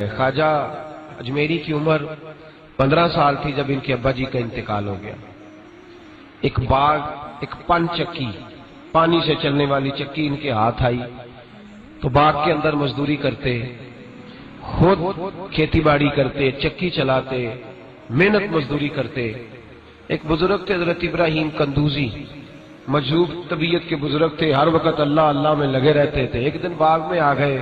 خواجہ اجمیری کی عمر 15 سال تھی جب ان کے ابا جی کا انتقال ہو گیا۔ ایک باغ، ایک پن چکی، پانی سے چلنے والی چکی ان کے ہاتھ آئی تو باغ کے اندر مزدوری کرتے، خود کھیتی باڑی کرتے، چکی چلاتے، محنت مزدوری کرتے۔ ایک بزرگ تھے حضرت ابراہیم قندوزی، مجذوب طبیعت کے بزرگ تھے، ہر وقت اللہ اللہ میں لگے رہتے تھے۔ ایک دن باغ میں آ گئے،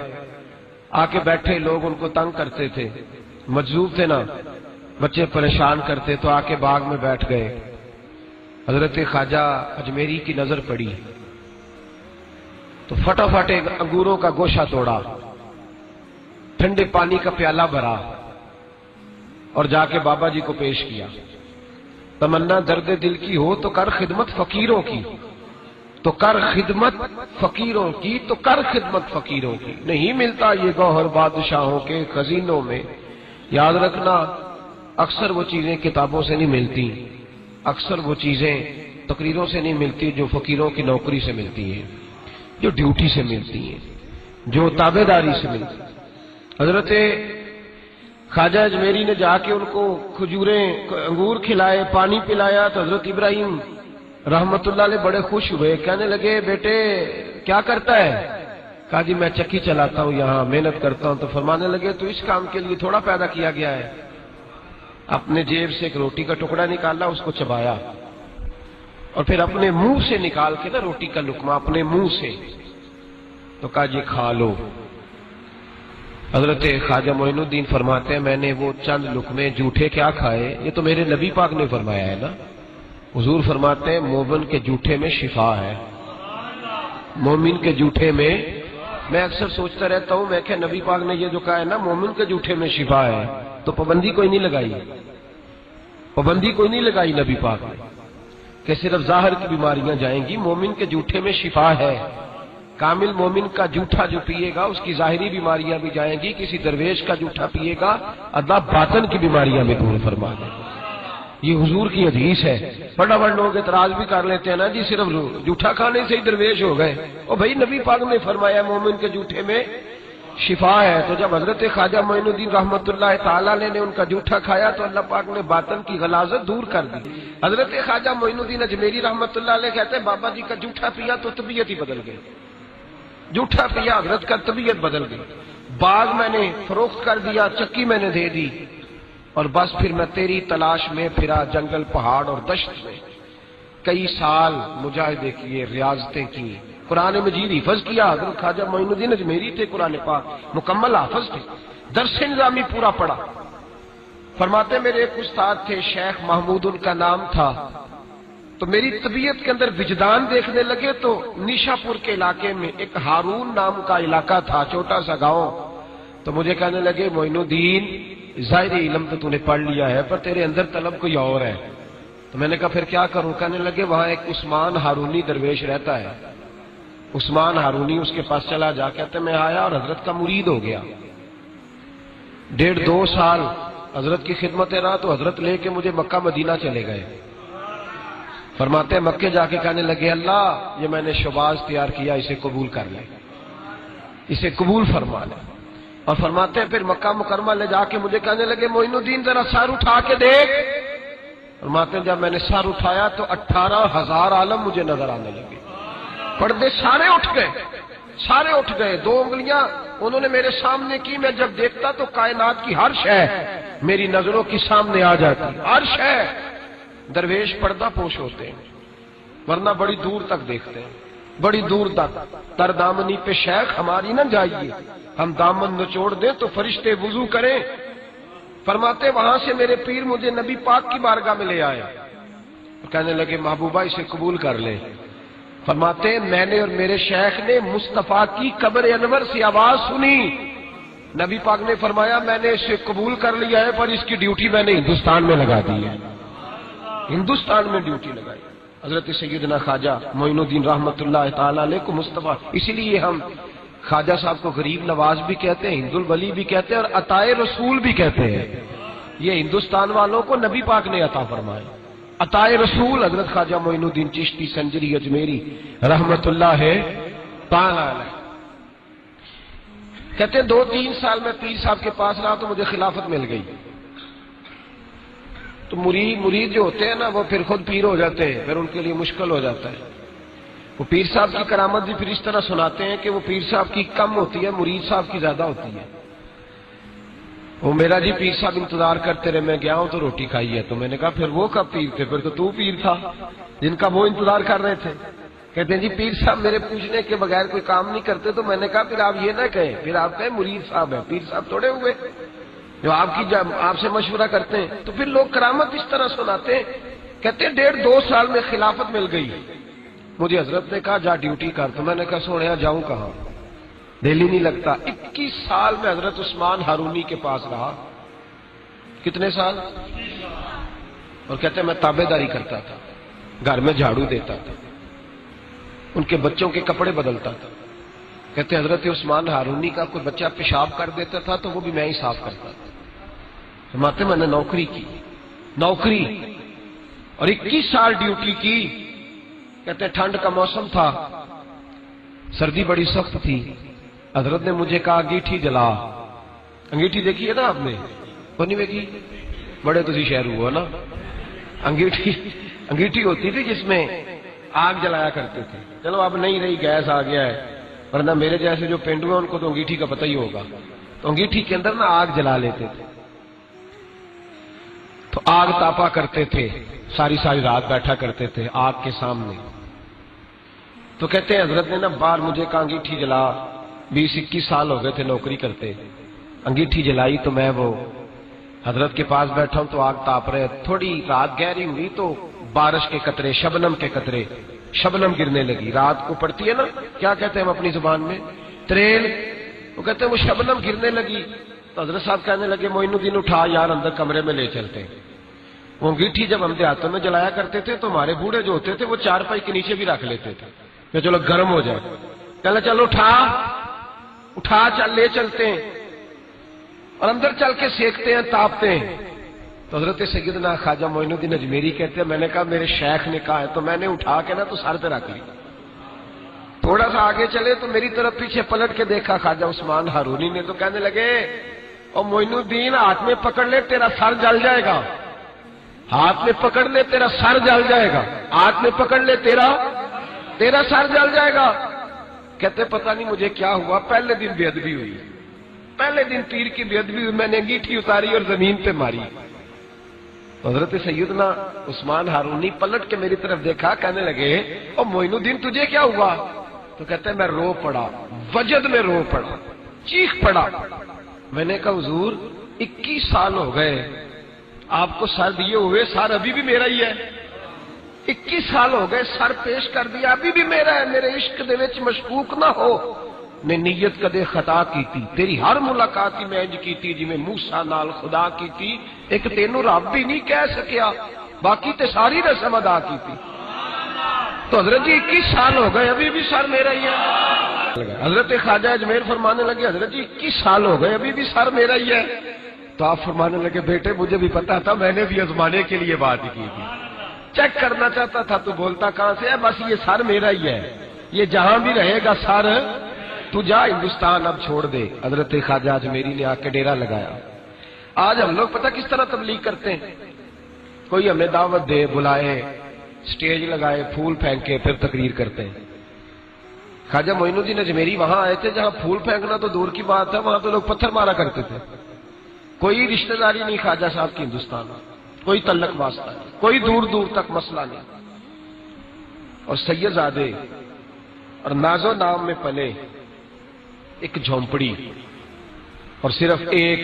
آ کے بیٹھے، لوگ ان کو تنگ کرتے تھے، مجذوب تھے نا، بچے پریشان کرتے، تو آ کے باغ میں بیٹھ گئے۔ حضرت خواجہ اجمیری کی نظر پڑی تو فٹافٹ ایک انگوروں کا گوشہ توڑا، ٹھنڈے پانی کا پیالہ بھرا اور جا کے بابا جی کو پیش کیا۔ تمنا درد دل کی ہو تو کر خدمت فقیروں کی، تو کر خدمت فقیروں کی، تو کر خدمت فقیروں کی۔ نہیں ملتا یہ گوہر بادشاہوں کے خزینوں میں، یاد رکھنا اکثر وہ چیزیں کتابوں سے نہیں ملتی، اکثر وہ چیزیں تقریروں سے نہیں ملتی جو فقیروں کی نوکری سے ملتی ہیں، جو ڈیوٹی سے ملتی ہیں، جو تابع داری سے ملتی ہیں۔ حضرت خواجہ اجمیری نے جا کے ان کو کھجوریں، انگور کھلائے، پانی پلایا تو حضرت ابراہیم رحمت اللہ علیہ بڑے خوش ہوئے، کہنے لگے بیٹے کیا کرتا ہے؟ کہا جی میں چکی چلاتا ہوں، یہاں محنت کرتا ہوں۔ تو فرمانے لگے تو اس کام کے لیے تھوڑا پیدا کیا گیا ہے؟ اپنے جیب سے ایک روٹی کا ٹکڑا نکالا، اس کو چبایا اور پھر اپنے منہ سے نکال کے نا روٹی کا لقمہ اپنے منہ سے، تو کہا جی کھا لو۔ حضرت خواجہ معین الدین فرماتے ہیں میں نے وہ چند لقمے جھوٹے کیا کھائے، یہ تو میرے نبی پاک نے فرمایا ہے نا۔ حضور فرماتے ہیں مومن کے جھوٹے میں شفا ہے، مومن کے جھوٹے میں اکثر سوچتا رہتا ہوں، میں کہ نبی پاک نے یہ جو کہا ہے نا مومن کے جھوٹے میں شفا ہے، تو پابندی کوئی نہیں لگائی، پابندی کوئی نہیں لگائی نبی پاک نے کہ صرف ظاہر کی بیماریاں جائیں گی، مومن کے جھوٹے میں شفا ہے۔ کامل مومن کا جھوٹا جو پیے گا اس کی ظاہری بیماریاں بھی جائیں گی، کسی درویش کا جھوٹا پیے گا اللہ باطن کی بیماریاں بھی دور فرما دے گا۔ یہ حضور کی حدیث ہے۔ بڑا بڑا لوگ اعتراض بھی کر لیتے ہیں نا جی صرف جھوٹا کھانے سے ہی درویش ہو گئے، اور بھائی نبی پاک نے فرمایا مومن کے جھوٹے میں شفا ہے۔ تو جب حضرت خواجہ معین الدین رحمت اللہ تعالیٰ نے ان کا جھوٹا کھایا تو اللہ پاک نے باطن کی غلاظت دور کر دی۔ حضرت خواجہ معین الدین اجمیری رحمت اللہ علیہ کہتے ہیں بابا جی کا جھوٹا پیا تو طبیعت ہی بدل گئی، جھوٹا پیا حضرت کا طبیعت بدل گئی۔ باغ میں نے فروخت کر دیا، چکی میں نے دے دی، اور بس پھر میں تیری تلاش میں پھرا جنگل پہاڑ اور دشت میں، کئی سال مجاہدے کیے، ریاضتیں کی، قرآن مجید حفظ کیا۔ حضرت خواجہ معین الدین اجمیری تھے قرآن پاک مکمل حافظ تھے، درس نظامی پورا پڑھا۔ فرماتے میرے ایک استاد تھے شیخ محمود ان کا نام تھا، تو میری طبیعت کے اندر وجدان دیکھنے لگے تو نیشا پور کے علاقے میں ایک ہارون نام کا علاقہ تھا، چھوٹا سا گاؤں، تو مجھے کہنے لگے معین الدین ظاہری علم تو نے پڑھ لیا ہے پر تیرے اندر طلب کوئی اور ہے۔ تو میں نے کہا پھر کیا کروں؟ کہنے لگے وہاں ایک عثمان ہارونی درویش رہتا ہے، عثمان ہارونی اس کے پاس چلا جا، کہتے میں آیا اور حضرت کا مرید ہو گیا، 1.5-2 سال حضرت کی خدمت رہا تو حضرت لے کے مجھے مکہ مدینہ چلے گئے۔ فرماتے ہیں مکے جا کے کہنے لگے اللہ یہ میں نے شباز تیار کیا، اسے قبول کر لے، اسے قبول فرما لے۔ اور فرماتے ہیں پھر مکہ مکرمہ لے جا کے مجھے کہنے لگے معین الدین ذرا سر اٹھا کے دیکھ۔ فرماتے ہیں جب میں نے سر اٹھایا تو 18,000 عالم مجھے نظر آنے لگے، پردے سارے اٹھ گئے، سارے اٹھ گئے۔ 2 انگلیاں انہوں نے میرے سامنے کی، میں جب دیکھتا تو کائنات کی ہر شے میری نظروں کی سامنے آ جاتی، ہر شے۔ درویش پردہ پوش ہوتے ہیں ورنہ بڑی دور تک دیکھتے ہیں، بڑی دور تک۔ تر دامنی پہ شیخ ہماری نہ جائیے، ہم دامن نچوڑ دیں تو فرشتے وضو کریں۔ فرماتے وہاں سے میرے پیر مجھے نبی پاک کی بارگاہ میں لے آئے، کہنے لگے محبوبہ اسے قبول کر لیں۔ فرماتے میں نے اور میرے شیخ نے مصطفیٰ کی قبر انور سے آواز سنی، نبی پاک نے فرمایا میں نے اسے قبول کر لیا ہے پر اس کی ڈیوٹی میں نے ہندوستان میں لگا دی ہے، ہندوستان میں ڈیوٹی لگائی۔ حضرت سیدنا خواجہ معین الدین رحمت اللہ تعالیٰ علیہ کو مصطفیٰ، اسی لیے ہم خواجہ صاحب کو غریب نواز بھی کہتے ہیں، ہند الولی بھی کہتے ہیں اور عطائے رسول بھی کہتے ہیں۔ یہ ہندوستان والوں کو نبی پاک نے عطا فرمائے عطائے رسول۔ حضرت خواجہ معین الدین چشتی سنجری اجمیری رحمت اللہ تعالیٰ علیہ۔ کہتے ہیں 2-3 سال میں پیر صاحب کے پاس رہا تو مجھے خلافت مل گئی۔ تو مرید جو ہوتے ہیں نا وہ پھر خود پیر ہو جاتے ہیں، پھر ان کے لیے مشکل ہو جاتا ہے۔ وہ پیر صاحب کی کرامت بھی پھر اس طرح سناتے ہیں کہ وہ پیر صاحب کی کم ہوتی ہے، مرید صاحب کی زیادہ ہوتی ہے۔ وہ میرا جی پیر صاحب انتظار کرتے رہے، میں گیا ہوں تو روٹی کھائی ہے۔ تو میں نے کہا پھر وہ کب پیر تھے؟ پھر تو پیر تھا جن کا وہ انتظار کر رہے تھے۔ کہتے ہیں جی پیر صاحب میرے پوچھنے کے بغیر کوئی کام نہیں کرتے۔ تو میں نے کہا پھر آپ یہ نہ کہیں، پھر آپ کہیں مرید صاحب ہے، پیر صاحب تھوڑے ہوئے جو آپ سے مشورہ کرتے ہیں۔ تو پھر لوگ کرامت اس طرح سناتے ہیں۔ کہتے ہیں 1.5-2 سال میں خلافت مل گئی۔ مجھے حضرت نے کہا جا ڈیوٹی کر۔ تو میں نے کہا سونے جاؤں کہاں، دل ہی نہیں لگتا۔ 21 سال میں حضرت عثمان ہارونی کے پاس رہا۔ کتنے سال؟ اور کہتے ہیں میں تابع داری کرتا تھا، گھر میں جھاڑو دیتا تھا، ان کے بچوں کے کپڑے بدلتا تھا۔ کہتے ہیں حضرت عثمان ہارونی کا کوئی بچہ پیشاب کر دیتا تھا تو وہ بھی میں ہی صاف کرتا تھا۔ فرماتے میں نے نوکری کی، اور 21 سال ڈیوٹی کی۔ کہتے ہیں ٹھنڈ کا موسم تھا، سردی بڑی سخت تھی۔ حضرت نے مجھے کہا انگیٹھی جلا۔ انگیٹھی دیکھی ہے نا آپ نے؟ وہ نہیں دیکھی؟ بڑے تسی شہر ہوا نا۔ انگیٹھی ہوتی تھی جس میں آگ جلایا کرتے تھے۔ چلو اب نہیں رہی، گیس آ گیا ہے، ورنہ میرے جیسے جو پینڈو ہیں ان کو تو انگیٹھی کا پتہ ہی ہوگا۔ تو انگیٹھی کے اندر نا آگ جلا لیتے تھے، تو آگ تاپا کرتے تھے، ساری رات بیٹھا کرتے تھے آگ کے سامنے۔ تو کہتے ہیں حضرت نے نا باہر مجھے کہا انگیٹھی جلا۔ 20-21 سال ہو گئے تھے نوکری کرتے۔ انگیٹھی جلائی تو میں وہ حضرت کے پاس بیٹھا ہوں تو آگ تاپ رہے۔ تھوڑی رات گہری ہوئی تو بارش کے قطرے، شبنم کے قطرے، شبنم گرنے لگی۔ رات کو پڑتی ہے نا، کیا کہتے ہیں ہم اپنی زبان میں؟ تریل۔ وہ کہتے ہیں وہ شبنم گرنے لگی تو حضرت صاحب کہنے لگے معین الدین اٹھا یار، اندر کمرے میں لے چلتے ہیں۔ وہ انگیٹھی جب ہم دیہاتوں میں جلایا کرتے تھے تو ہمارے بوڑھے جو ہوتے تھے وہ چارپائی کے نیچے بھی رکھ لیتے تھے کہ چلو گرم ہو جائے۔ کہنا چلو اٹھا چل لے چلتے ہیں، اور اندر چل کے سیکتے ہیں، تاپتے ہیں۔ تو حضرت سیدنا خواجہ معین الدین اجمیری کہتے ہیں میں نے کہا میرے شیخ نے کہا ہے، تو میں نے اٹھا کے نا تو سر پہ رکھ لی۔ تھوڑا سا آگے چلے تو میری طرف پیچھے پلٹ کے دیکھا خواجہ عثمان ہارونی نے، تو کہنے لگے او معین الدین ہاتھ میں پکڑ لے تیرا سر جل جائے گا، ہاتھ میں پکڑ لے تیرا سر جل جائے گا، ہاتھ میں پکڑ لے تیرا سر جل جائے گا۔ کہتے پتہ نہیں مجھے کیا ہوا، پہلے دن بے ادبی ہوئی، پہلے دن پیر کی بے ادبی ہوئی، میں نے انگیٹھی اتاری اور زمین پہ ماری۔ حضرت سیدنا عثمان ہارونی پلٹ کے میری طرف دیکھا، کہنے لگے او معین الدین تجھے کیا ہوا؟ تو کہتے ہیں میں رو پڑا، وجد میں رو پڑا، چیخ پڑا۔ میں نے کہا حضور 21 سال ہو گئے آپ کو سر دیے ہوئے، سر ابھی بھی میرا ہی ہے۔ 21 سال ہو گئے سر پیش کر دیا، ابھی بھی میرا ہے، میرے عشق دے وچ مشکوک نہ ہو۔ نے نیت کدے خطا کیتی، تیری ہر ملاقات ہی میں انج کیتی جی میں موسیٰ نال خدا کیتی، ایک تینوں رب بھی نہیں کہہ سکیا، باقی تے ساری رسم ادا کیتی۔ تو حضرت جی 21 سال ہو گئے ابھی بھی سر میرا ہی ہے۔ حضرت خواجہ اجمیر فرمانے لگے حضرت جی 21 سال ہو گئے ابھی بھی سر میرا ہی ہے۔ تو آپ فرمانے لگے بیٹے مجھے بھی پتا تھا، میں نے بھی آزمانے کے لیے بات کی تھی، چیک کرنا چاہتا تھا تو بولتا کہاں سے ہے، بس یہ سر میرا ہی ہے، یہ جہاں بھی رہے گا سر، تو جا ہندوستان اب چھوڑ دے۔ حضرت خواجہ اجمیری نے آ کے ڈیرا لگایا۔ آج ہم لوگ پتہ کس طرح تبلیغ کرتے ہیں، کوئی ہمیں دعوت دے، بلائے، سٹیج لگائے، پھول پھینکے، پھر تقریر کرتے ہیں۔ خواجہ معین الدین اجمیری وہاں آئے تھے جہاں پھول پھینکنا تو دور کی بات ہے، وہاں تو لوگ پتھر مارا کرتے تھے۔ کوئی رشتہ داری نہیں خواجہ صاحب کی ہندوستان میں، کوئی تعلق واسطہ نہیں، کوئی دور دور تک مسئلہ نہیں۔ اور سید زادے اور ناز و نام میں پلے، ایک جھونپڑی، اور صرف ایک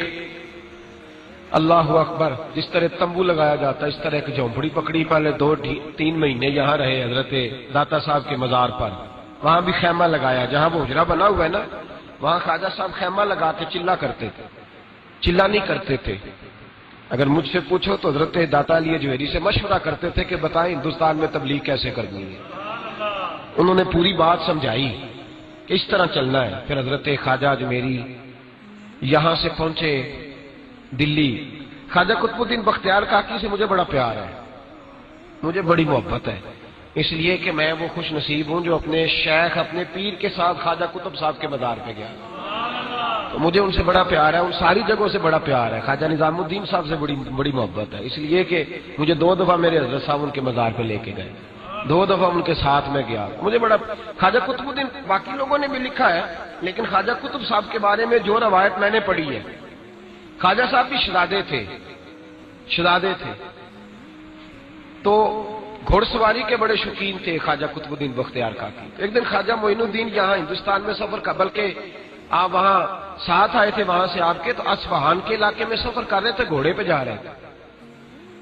اللہ اکبر، جس طرح تمبو لگایا جاتا ہے اس طرح ایک جھونپڑی پکڑی، پہلے 2-3 مہینے یہاں رہے حضرت داتا صاحب کے مزار پر، وہاں بھی خیمہ لگایا، جہاں وہ حجرہ بنا ہوا ہے نا وہاں خواجہ صاحب خیمہ لگا کے چلا کرتے تھے، چلا نہیں کرتے تھے۔ اگر مجھ سے پوچھو تو حضرت داتا علی اجمیری سے مشورہ کرتے تھے کہ بتائیں ہندوستان میں تبلیغ کیسے کرنی ہے۔ انہوں نے پوری بات سمجھائی کہ اس طرح چلنا ہے۔ پھر حضرت خواجہ اجمیری یہاں سے پہنچے دلی۔ خواجہ قطب الدین بختیار کاکی سے مجھے بڑا پیار ہے، مجھے بڑی محبت ہے، اس لیے کہ میں وہ خوش نصیب ہوں جو اپنے شیخ، اپنے پیر کے ساتھ خواجہ قطب صاحب کے مزار پہ گیا۔ تو تو مجھے ان سے بڑا پیار ہے، ان ساری جگہوں سے بڑا پیار ہے، خواجہ نظام الدین صاحب سے بڑی محبت ہے، اس لیے کہ مجھے 2 دفعہ میرے حضرت صاحب ان کے مزار پہ لے کے گئے، 2 دفعہ ان کے ساتھ میں گیا، مجھے بڑا خواجہ قطب الدین، باقی لوگوں نے بھی لکھا ہے لیکن خواجہ قطب صاحب کے بارے میں جو روایت میں نے پڑھی ہے، خواجہ صاحب بھی شہزادے تھے تو گھوڑ سواری کے بڑے شوقین تھے خواجہ قطب الدین بختیار کاکی۔ ایک دن خواجہ معین الدین یہاں ہندوستان میں سفر کا، بلکہ آپ وہاں ساتھ آئے تھے وہاں سے آپ کے، تو اصفہان کے علاقے میں سفر کر رہے تھے، گھوڑے پہ جا رہے تھے،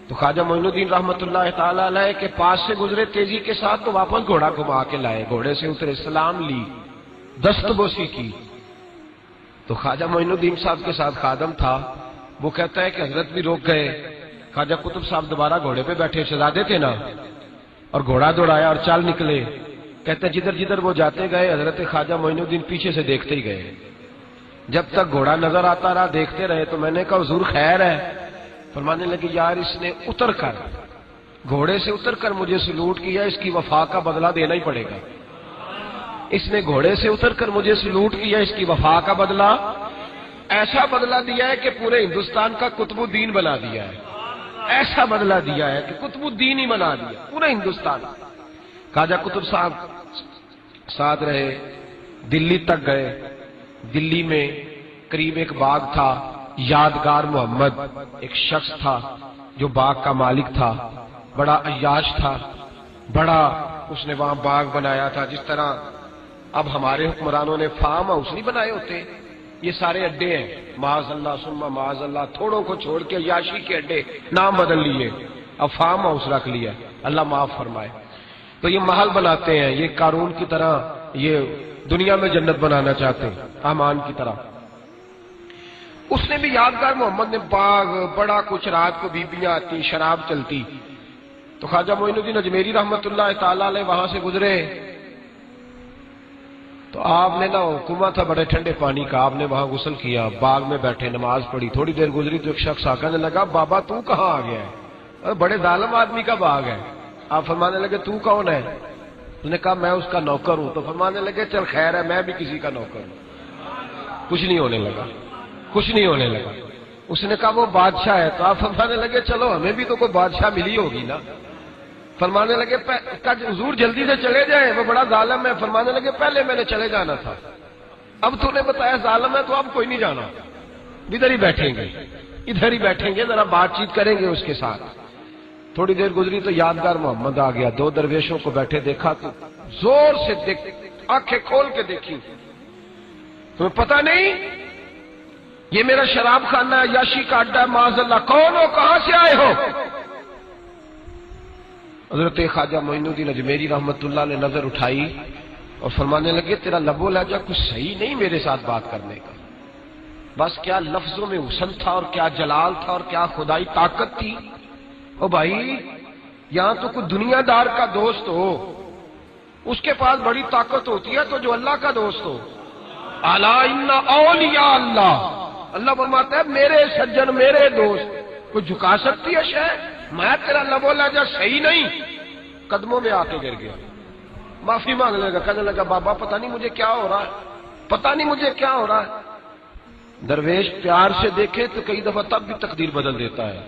تو خواجہ معین الدین رحمت اللہ تعالی علیہ کے پاس سے گزرے تیزی کے ساتھ، تو واپس گھوڑا گھما کے لائے، گھوڑے سے اترے، سلام لی، دست بوسی کی، تو خواجہ معین الدین صاحب کے ساتھ خادم تھا، وہ کہتا ہے کہ حضرت بھی روک گئے، خواجہ قطب صاحب دوبارہ گھوڑے پہ بیٹھے، شہزادے تھے نا، اور گھوڑا دوڑایا اور چل نکلے، کہتے جدھر جدھر وہ جاتے گئے حضرت خواجہ معین الدین پیچھے سے دیکھتے ہی گئے، جب تک گھوڑا نظر آتا رہا دیکھتے رہے، تو میں نے کہا حضور خیر ہے؟ فرمانے لگے یار اس نے اتر کر، گھوڑے سے اتر کر مجھے سلوٹ کیا، اس کی وفا کا بدلہ دینا ہی پڑے گا، اس نے گھوڑے سے اتر کر مجھے سلوٹ کیا، اس کی وفا کا بدلہ، ایسا بدلہ دیا ہے کہ پورے ہندوستان کا قطب الدین بنا دیا ہے، ایسا بدلہ دیا ہے کہ قطب الدین ہی بنا دیا پورے ہندوستان۔ خواجہ قطب صاحب ساتھ رہے، دلی تک گئے، دلی میں قریب ایک باغ تھا، یادگار محمد ایک شخص تھا جو باغ کا مالک تھا، بڑا عیاش تھا، بڑا اس نے وہاں باغ بنایا تھا، جس طرح اب ہمارے حکمرانوں نے فارم ہاؤس نہیں بنائے ہوتے، یہ سارے اڈے ہیں، معاذ اللہ ثم معاذ اللہ، تھوڑوں کو چھوڑ کے عیاشی کے اڈے نام بدل لیے، اب فارم ہاؤس رکھ لیا، اللہ معاف فرمائے، تو یہ محل بناتے ہیں، یہ قارون کی طرح یہ دنیا میں جنت بنانا چاہتے ہیں، امان کی طرح۔ اس نے بھی یادگار محمد نے باغ بڑا کچھ، رات کو بیبیاں آتی، شراب چلتی، تو خواجہ معین الدین اجمیری رحمت اللہ تعالی علیہ وہاں سے گزرے، تو آپ نے نا کنواں تھا بڑے ٹھنڈے پانی کا، آپ نے وہاں غسل کیا، باغ میں بیٹھے نماز پڑھی، تھوڑی دیر گزری تو ایک شخص آ کہنے لگا بابا تو کہاں آ گیا ہے؟ بڑے ظالم آدمی کا باغ ہے۔ آپ فرمانے لگے تو کون ہے؟ اس نے کہا میں اس کا نوکر ہوں، تو فرمانے لگے چل خیر ہے، میں بھی کسی کا نوکر ہوں۔ کچھ نہیں ہونے لگا، کچھ نہیں ہونے لگا۔ اس نے کہا وہ بادشاہ ہے، تو آپ فرمانے لگے چلو ہمیں بھی تو کوئی بادشاہ ملی ہوگی نا۔ فرمانے لگے حضور جلدی سے چلے جائیں، وہ بڑا ظالم ہے۔ فرمانے لگے پہلے میں نے چلے جانا تھا، اب تو نے بتایا ظالم ہے تو اب کوئی نہیں جانا، ادھر ہی بیٹھیں گے، ادھر ہی بیٹھیں گے، ذرا بات چیت کریں گے اس کے ساتھ۔ تھوڑی دیر گزری تو یادگار محمد آ گیا، 2 درویشوں کو بیٹھے دیکھا تو زور سے آنکھیں کھول کے دیکھی، تمہیں پتہ نہیں یہ میرا شراب خانہ ہے، یاشی کا اڈا ہے، معاذ اللہ، کون ہو، کہاں سے آئے ہو؟ حضرت خواجہ معین الدین اجمیری رحمت اللہ نے نظر اٹھائی اور فرمانے لگے تیرا لب و لہجہ کچھ صحیح نہیں میرے ساتھ بات کرنے کا، بس کیا لفظوں میں حسن تھا اور کیا جلال تھا اور کیا خدائی طاقت تھی۔ او بھائی یہاں تو کوئی دنیا دار کا دوست ہو اس کے پاس بڑی طاقت ہوتی ہے، تو جو اللہ کا دوست ہو، الا ان اولیاء اللہ، اللہ فرماتا ہے میرے سجن میرے دوست، کوئی جھکا سکتی ہے شے؟ میں تیرا لب و لہجہ صحیح نہیں، قدموں میں آ کے گر گیا، معافی مانگ لے گا، کہنے لگا بابا پتہ نہیں مجھے کیا ہو رہا ہے، پتہ نہیں مجھے کیا ہو رہا ہے۔ درویش پیار سے دیکھے تو کئی دفعہ تب بھی تقدیر بدل دیتا ہے۔